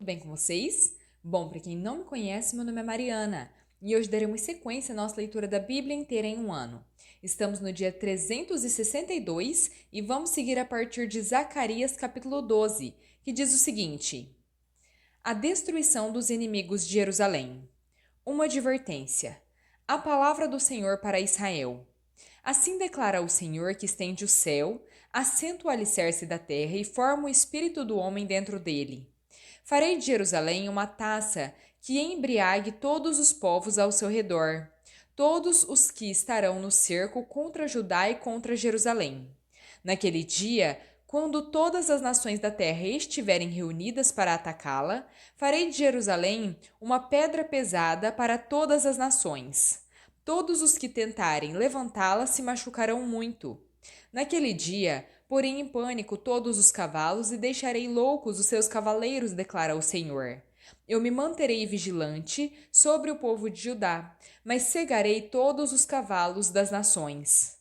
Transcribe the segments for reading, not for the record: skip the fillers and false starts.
Tudo bem com vocês? Bom, para quem não me conhece, meu nome é Mariana e hoje daremos sequência à nossa leitura da Bíblia inteira em um ano. Estamos no dia 362 e vamos seguir a partir de Zacarias capítulo 12, que diz o seguinte: A destruição dos inimigos de Jerusalém. Uma advertência. A palavra do Senhor para Israel. Assim declara o Senhor que estende o céu, assenta o alicerce da terra e forma o espírito do homem dentro dele. Farei de Jerusalém uma taça que embriague todos os povos ao seu redor, todos os que estarão no cerco contra Judá e contra Jerusalém. Naquele dia, quando todas as nações da terra estiverem reunidas para atacá-la, farei de Jerusalém uma pedra pesada para todas as nações. Todos os que tentarem levantá-la se machucarão muito. Naquele dia, porei em pânico todos os cavalos e deixarei loucos os seus cavaleiros, declara o Senhor. Eu me manterei vigilante sobre o povo de Judá, mas cegarei todos os cavalos das nações.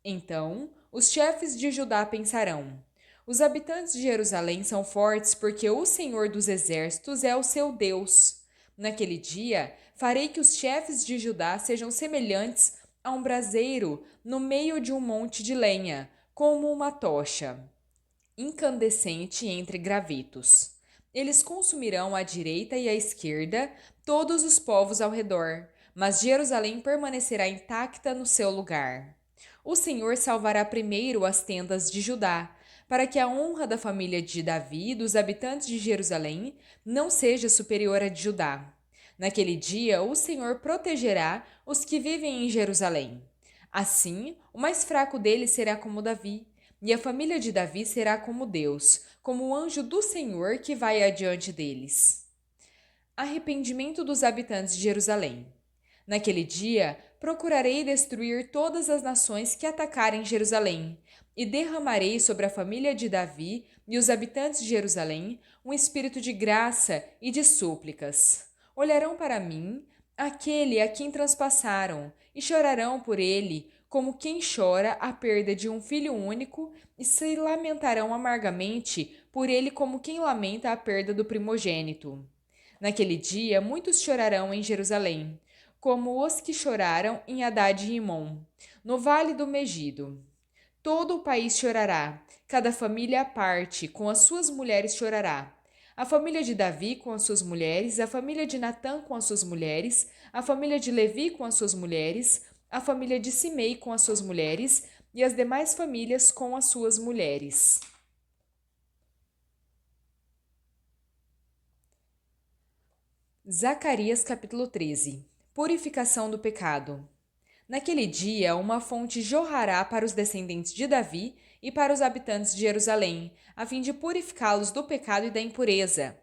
Então, os chefes de Judá pensarão: os habitantes de Jerusalém são fortes porque o Senhor dos exércitos é o seu Deus. Naquele dia, farei que os chefes de Judá sejam semelhantes a um braseiro no meio de um monte de lenha, como uma tocha incandescente entre gravetos. Eles consumirão à direita e à esquerda todos os povos ao redor, mas Jerusalém permanecerá intacta no seu lugar. O Senhor salvará primeiro as tendas de Judá, para que a honra da família de Davi e dos habitantes de Jerusalém não seja superior à de Judá. Naquele dia, o Senhor protegerá os que vivem em Jerusalém. Assim, o mais fraco deles será como Davi, e a família de Davi será como Deus, como o anjo do Senhor que vai adiante deles. Arrependimento dos habitantes de Jerusalém. Naquele dia, procurarei destruir todas as nações que atacarem Jerusalém, e derramarei sobre a família de Davi e os habitantes de Jerusalém um espírito de graça e de súplicas. Olharão para mim, aquele a quem transpassaram, e chorarão por ele, como quem chora a perda de um filho único, e se lamentarão amargamente por ele, como quem lamenta a perda do primogênito. Naquele dia, muitos chorarão em Jerusalém, como os que choraram em Hadad e Rimom, no vale do Megido. Todo o país chorará, cada família à parte, com as suas mulheres chorará. A família de Davi com as suas mulheres, a família de Natã com as suas mulheres, a família de Levi com as suas mulheres, a família de Simei com as suas mulheres e as demais famílias com as suas mulheres. Zacarias capítulo 13. Purificação do pecado. Naquele dia, uma fonte jorrará para os descendentes de Davi e para os habitantes de Jerusalém, a fim de purificá-los do pecado e da impureza.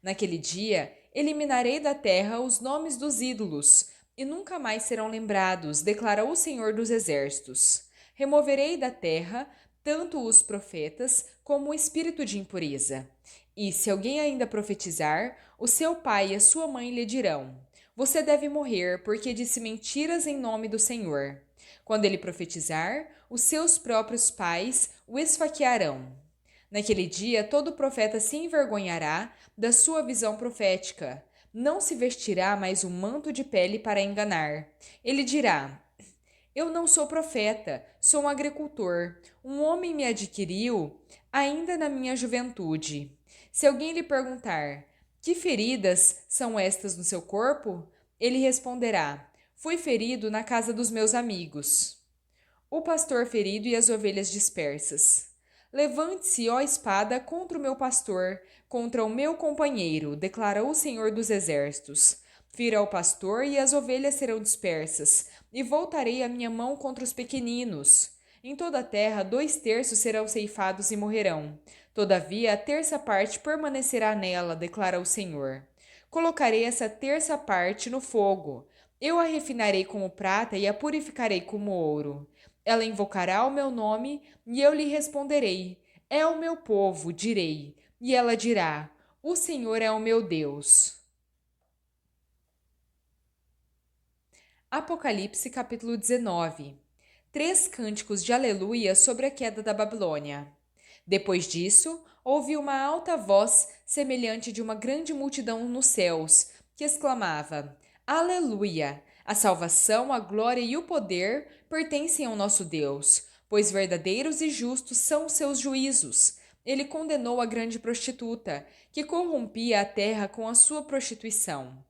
Naquele dia, eliminarei da terra os nomes dos ídolos, e nunca mais serão lembrados, declara o Senhor dos Exércitos. Removerei da terra tanto os profetas como o espírito de impureza. E se alguém ainda profetizar, o seu pai e a sua mãe lhe dirão: Você deve morrer, porque disse mentiras em nome do Senhor. Quando ele profetizar, os seus próprios pais o esfaquearão. Naquele dia, todo profeta se envergonhará da sua visão profética. Não se vestirá mais um manto de pele para enganar. Ele dirá: Eu não sou profeta, sou um agricultor. Um homem me adquiriu ainda na minha juventude. Se alguém lhe perguntar: Que feridas são estas no seu corpo? Ele responderá: Fui ferido na casa dos meus amigos. O pastor ferido e as ovelhas dispersas. Levante-se, ó espada, contra o meu pastor, contra o meu companheiro, declara o Senhor dos Exércitos. Fira o pastor e as ovelhas serão dispersas, e voltarei a minha mão contra os pequeninos. Em toda a terra, 2/3 serão ceifados e morrerão. Todavia, a terça parte permanecerá nela, declara o Senhor. Colocarei essa terça parte no fogo. Eu a refinarei como prata e a purificarei como ouro. Ela invocará o meu nome e eu lhe responderei: É o meu povo, direi. E ela dirá: O Senhor é o meu Deus. Apocalipse capítulo 19. Três cânticos de aleluia sobre a queda da Babilônia. Depois disso, ouvi uma alta voz, semelhante de uma grande multidão nos céus, que exclamava: Aleluia! A salvação, a glória e o poder pertencem ao nosso Deus, pois verdadeiros e justos são os seus juízos. Ele condenou a grande prostituta, que corrompia a terra com a sua prostituição.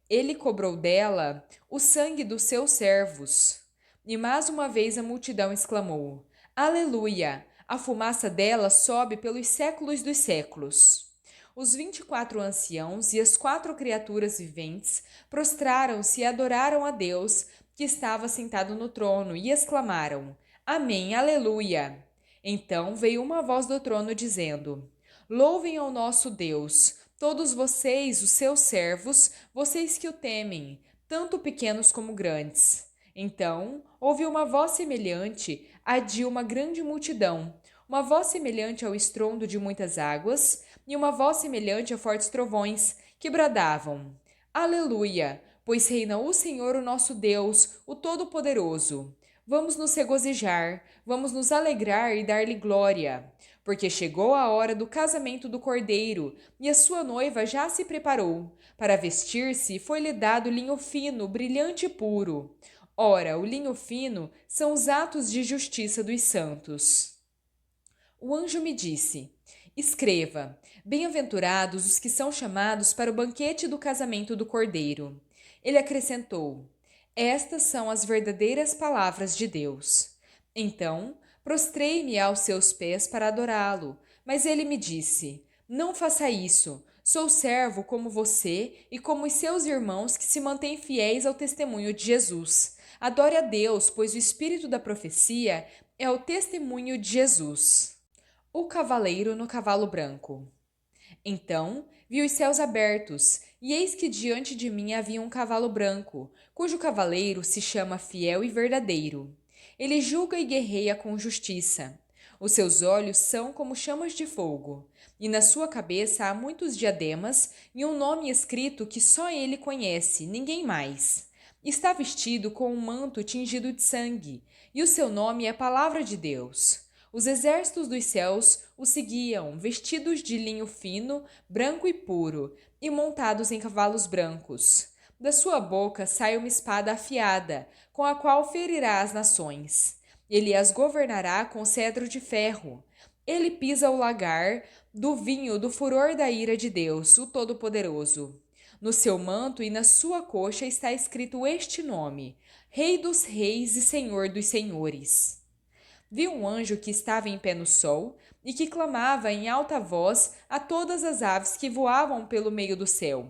Ele cobrou dela o sangue dos seus servos. E mais uma vez a multidão exclamou: Aleluia! A fumaça dela sobe pelos séculos dos séculos. Os 24 anciãos e as 4 criaturas viventes prostraram-se e adoraram a Deus, que estava sentado no trono, e exclamaram: Amém, aleluia! Então veio uma voz do trono dizendo: Louvem ao nosso Deus, todos vocês, os seus servos, vocês que o temem, tanto pequenos como grandes. Então houve uma voz semelhante à de uma grande multidão, uma voz semelhante ao estrondo de muitas águas, e uma voz semelhante a fortes trovões, que bradavam: Aleluia! Pois reina o Senhor, o nosso Deus, o Todo-Poderoso. Vamos nos regozijar, vamos nos alegrar e dar-lhe glória, porque chegou a hora do casamento do Cordeiro, e a sua noiva já se preparou. Para vestir-se foi-lhe dado linho fino, brilhante e puro. Ora, o linho fino são os atos de justiça dos santos. O anjo me disse: Escreva: Bem-aventurados os que são chamados para o banquete do casamento do Cordeiro. Ele acrescentou: Estas são as verdadeiras palavras de Deus. Então, prostrei-me aos seus pés para adorá-lo, mas ele me disse: Não faça isso. Sou servo como você e como os seus irmãos que se mantêm fiéis ao testemunho de Jesus. Adore a Deus, pois o espírito da profecia é o testemunho de Jesus. O cavaleiro no cavalo branco. Então vi os céus abertos, e eis que diante de mim havia um cavalo branco, cujo cavaleiro se chama Fiel e Verdadeiro. Ele julga e guerreia com justiça. Os seus olhos são como chamas de fogo, e na sua cabeça há muitos diademas e um nome escrito que só ele conhece, ninguém mais. Está vestido com um manto tingido de sangue, e o seu nome é Palavra de Deus. Os exércitos dos céus o seguiam, vestidos de linho fino, branco e puro, e montados em cavalos brancos. Da sua boca sai uma espada afiada, com a qual ferirá as nações. Ele as governará com cetro de ferro. Ele pisa o lagar do vinho do furor da ira de Deus, o Todo-Poderoso. No seu manto e na sua coxa está escrito este nome: Rei dos Reis e Senhor dos Senhores. Vi um anjo que estava em pé no sol e que clamava em alta voz a todas as aves que voavam pelo meio do céu: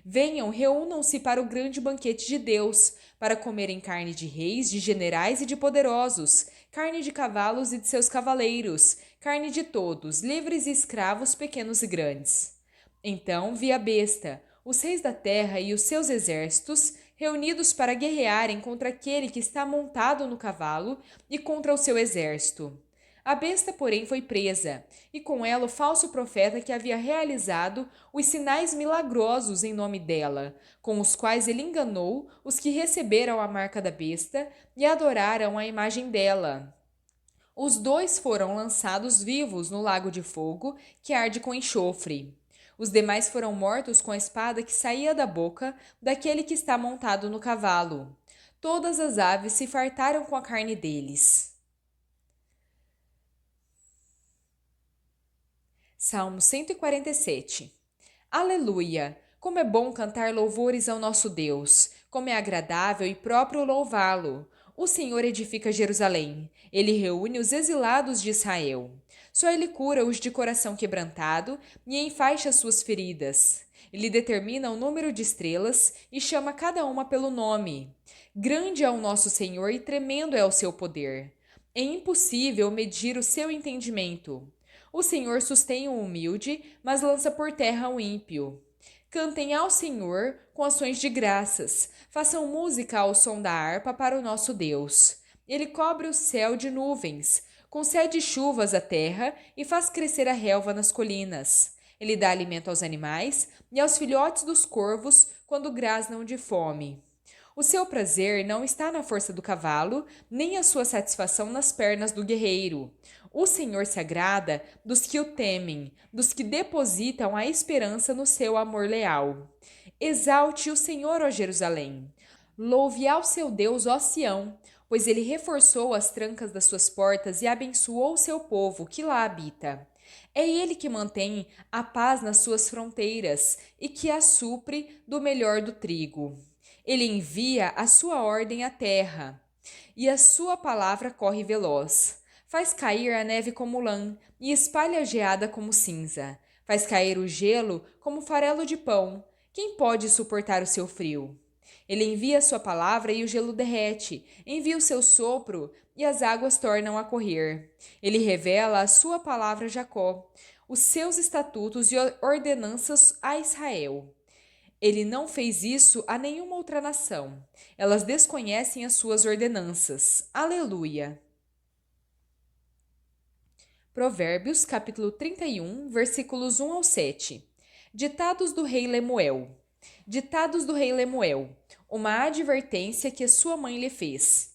Venham, reúnam-se para o grande banquete de Deus, para comerem carne de reis, de generais e de poderosos, carne de cavalos e de seus cavaleiros, carne de todos, livres e escravos, pequenos e grandes. Então vi a besta, os reis da terra e os seus exércitos, reunidos para guerrearem contra aquele que está montado no cavalo e contra o seu exército. A besta, porém, foi presa, e com ela o falso profeta que havia realizado os sinais milagrosos em nome dela, com os quais ele enganou os que receberam a marca da besta e adoraram a imagem dela. Os dois foram lançados vivos no lago de fogo que arde com enxofre. Os demais foram mortos com a espada que saía da boca daquele que está montado no cavalo. Todas as aves se fartaram com a carne deles. Salmo 147. Aleluia! Como é bom cantar louvores ao nosso Deus, como é agradável e próprio louvá-lo. O Senhor edifica Jerusalém, ele reúne os exilados de Israel. Só ele cura os de coração quebrantado e enfaixa suas feridas. Ele determina o número de estrelas e chama cada uma pelo nome. Grande é o nosso Senhor e tremendo é o seu poder. É impossível medir o seu entendimento. O Senhor sustém o humilde, mas lança por terra o ímpio. Cantem ao Senhor com ações de graças. Façam música ao som da harpa para o nosso Deus. Ele cobre o céu de nuvens, concede chuvas à terra e faz crescer a relva nas colinas. Ele dá alimento aos animais e aos filhotes dos corvos quando grasnam de fome. O seu prazer não está na força do cavalo, nem a sua satisfação nas pernas do guerreiro. O Senhor se agrada dos que o temem, dos que depositam a esperança no seu amor leal. Exalte o Senhor, ó Jerusalém. Louve ao seu Deus, ó Sião, pois ele reforçou as trancas das suas portas e abençoou o seu povo que lá habita. É ele que mantém a paz nas suas fronteiras e que a supre do melhor do trigo. Ele envia a sua ordem à terra, e a sua palavra corre veloz. Faz cair a neve como lã e espalha a geada como cinza. Faz cair o gelo como farelo de pão. Quem pode suportar o seu frio? Ele envia a sua palavra e o gelo derrete, envia o seu sopro e as águas tornam a correr. Ele revela a sua palavra a Jacó, os seus estatutos e ordenanças a Israel. Ele não fez isso a nenhuma outra nação. Elas desconhecem as suas ordenanças. Aleluia. Provérbios, capítulo 31, versículos 1 ao 7. Ditados do rei Lemuel. Ditados do rei Lemuel. Uma advertência que sua mãe lhe fez.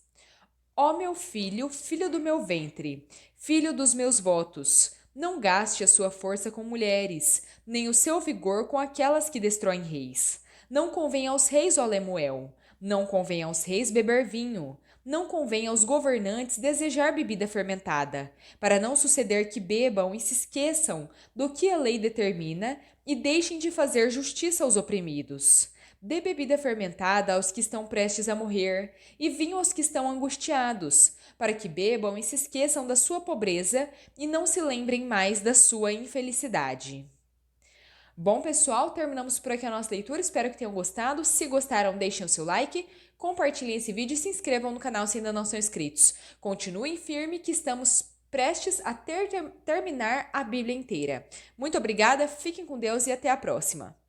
Ó meu filho, filho do meu ventre, filho dos meus votos, não gaste a sua força com mulheres, nem o seu vigor com aquelas que destroem reis. Não convém aos reis, ó Lemuel, não convém aos reis beber vinho, não convém aos governantes desejar bebida fermentada, para não suceder que bebam e se esqueçam do que a lei determina e deixem de fazer justiça aos oprimidos. Dê bebida fermentada aos que estão prestes a morrer, e vinho aos que estão angustiados, para que bebam e se esqueçam da sua pobreza e não se lembrem mais da sua infelicidade. Bom, pessoal, terminamos por aqui a nossa leitura. Espero que tenham gostado. Se gostaram, deixem o seu like, compartilhem esse vídeo e se inscrevam no canal se ainda não são inscritos. Continuem firme que estamos prestes a terminar a Bíblia inteira. Muito obrigada, fiquem com Deus e até a próxima.